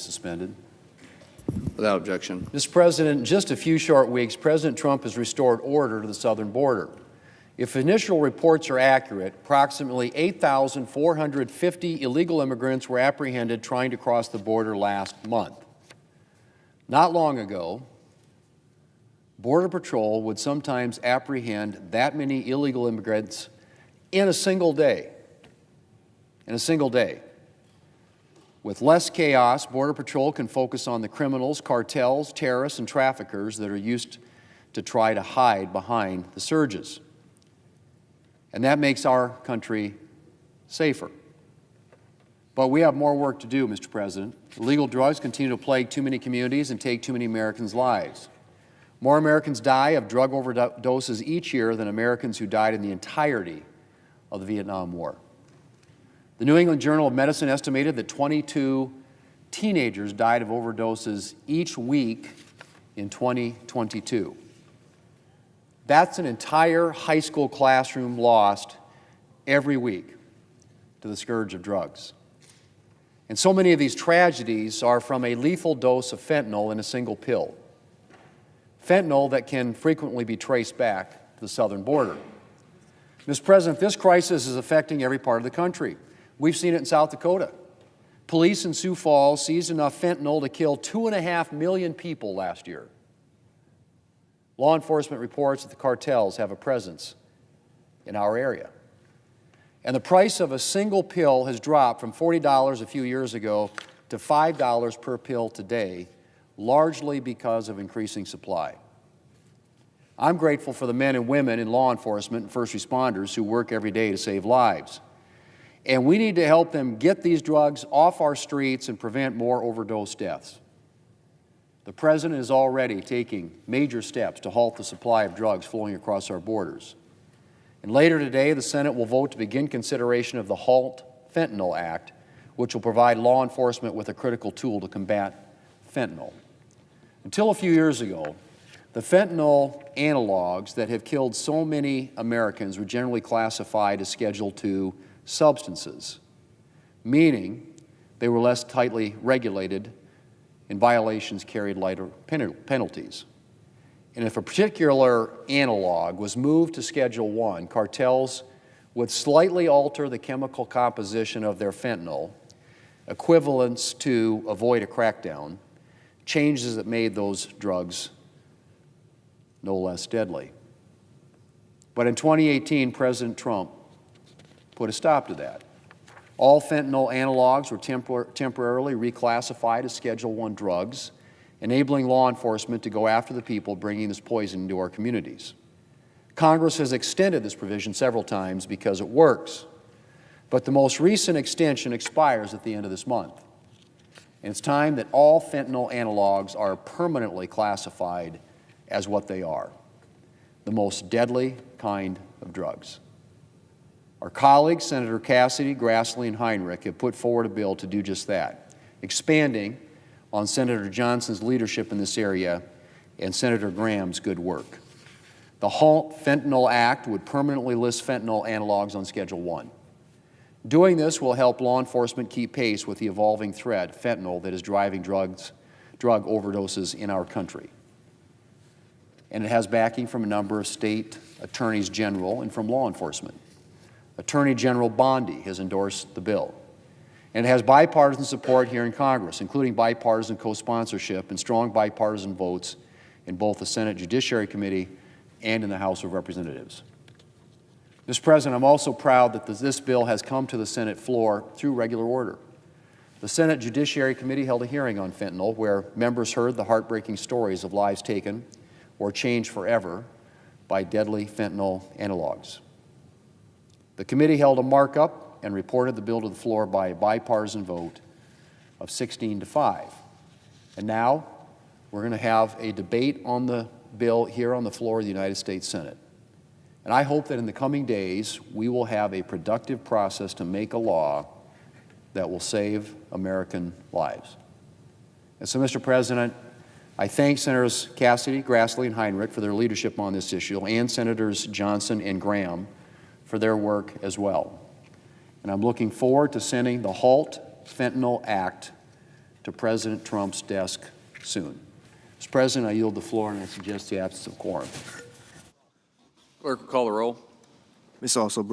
suspended. Without objection. Mr. President, in just a few short weeks, President Trump has restored order to the southern border. If initial reports are accurate, approximately 8,450 illegal immigrants were apprehended trying to cross the border last month. Not long ago, Border Patrol would sometimes apprehend that many illegal immigrants in a single day. In a single day. With less chaos, Border Patrol can focus on the criminals, cartels, terrorists, and traffickers that are used to try to hide behind the surges. And that makes our country safer. But we have more work to do, Mr. President. Illegal drugs continue to plague too many communities and take too many Americans' lives. More Americans die of drug overdoses each year than Americans who died in the entirety of the Vietnam War. The New England Journal of Medicine estimated that 22 teenagers died of overdoses each week in 2022. That's an entire high school classroom lost every week to the scourge of drugs. And so many of these tragedies are from a lethal dose of fentanyl in a single pill. Fentanyl that can frequently be traced back to the southern border. Mr. President, this crisis is affecting every part of the country. We've seen it in South Dakota. Police in Sioux Falls seized enough fentanyl to kill 2.5 million people last year. Law enforcement reports that the cartels have a presence in our area. And the price of a single pill has dropped from $40 a few years ago to $5 per pill today, largely because of increasing supply. I'm grateful for the men and women in law enforcement and first responders who work every day to save lives. And we need to help them get these drugs off our streets and prevent more overdose deaths. The President is already taking major steps to halt the supply of drugs flowing across our borders. And later today, the Senate will vote to begin consideration of the Halt Fentanyl Act, which will provide law enforcement with a critical tool to combat fentanyl. Until a few years ago, the fentanyl analogs that have killed so many Americans were generally classified as Schedule II substances, meaning they were less tightly regulated and violations carried lighter penalties. And if a particular analog was moved to Schedule I, cartels would slightly alter the chemical composition of their fentanyl, equivalents to avoid a crackdown, changes that made those drugs no less deadly. But in 2018, President Trump put a stop to that. All fentanyl analogs were temporarily reclassified as Schedule I drugs, enabling law enforcement to go after the people bringing this poison into our communities. Congress has extended this provision several times because it works, but the most recent extension expires at the end of this month. And it's time that all fentanyl analogs are permanently classified as what they are, the most deadly kind of drugs. Our colleagues, Senator Cassidy, Grassley, and Heinrich, have put forward a bill to do just that, expanding on Senator Johnson's leadership in this area and Senator Graham's good work. The Halt Fentanyl Act would permanently list fentanyl analogs on Schedule I. Doing this will help law enforcement keep pace with the evolving threat, fentanyl, that is driving drug overdoses in our country. And it has backing from a number of state attorneys general and from law enforcement. Attorney General Bondi has endorsed the bill. And it has bipartisan support here in Congress, including bipartisan co-sponsorship and strong bipartisan votes in both the Senate Judiciary Committee and in the House of Representatives. Mr. President, I'm also proud that this bill has come to the Senate floor through regular order. The Senate Judiciary Committee held a hearing on fentanyl where members heard the heartbreaking stories of lives taken or changed forever by deadly fentanyl analogs. The committee held a markup and reported the bill to the floor by a bipartisan vote of 16-5. And now we're going to have a debate on the bill here on the floor of the United States Senate. And I hope that in the coming days we will have a productive process to make a law that will save American lives. And so, Mr. President, I thank Senators Cassidy, Grassley, and Heinrich for their leadership on this issue, and Senators Johnson and Graham for their work as well. And I'm looking forward to sending the Halt Fentanyl Act to to President Trump's desk soon. Mr. President, I yield the floor, and I suggest the absence of quorum. Clerk will call the roll. Ms. Alsobrook.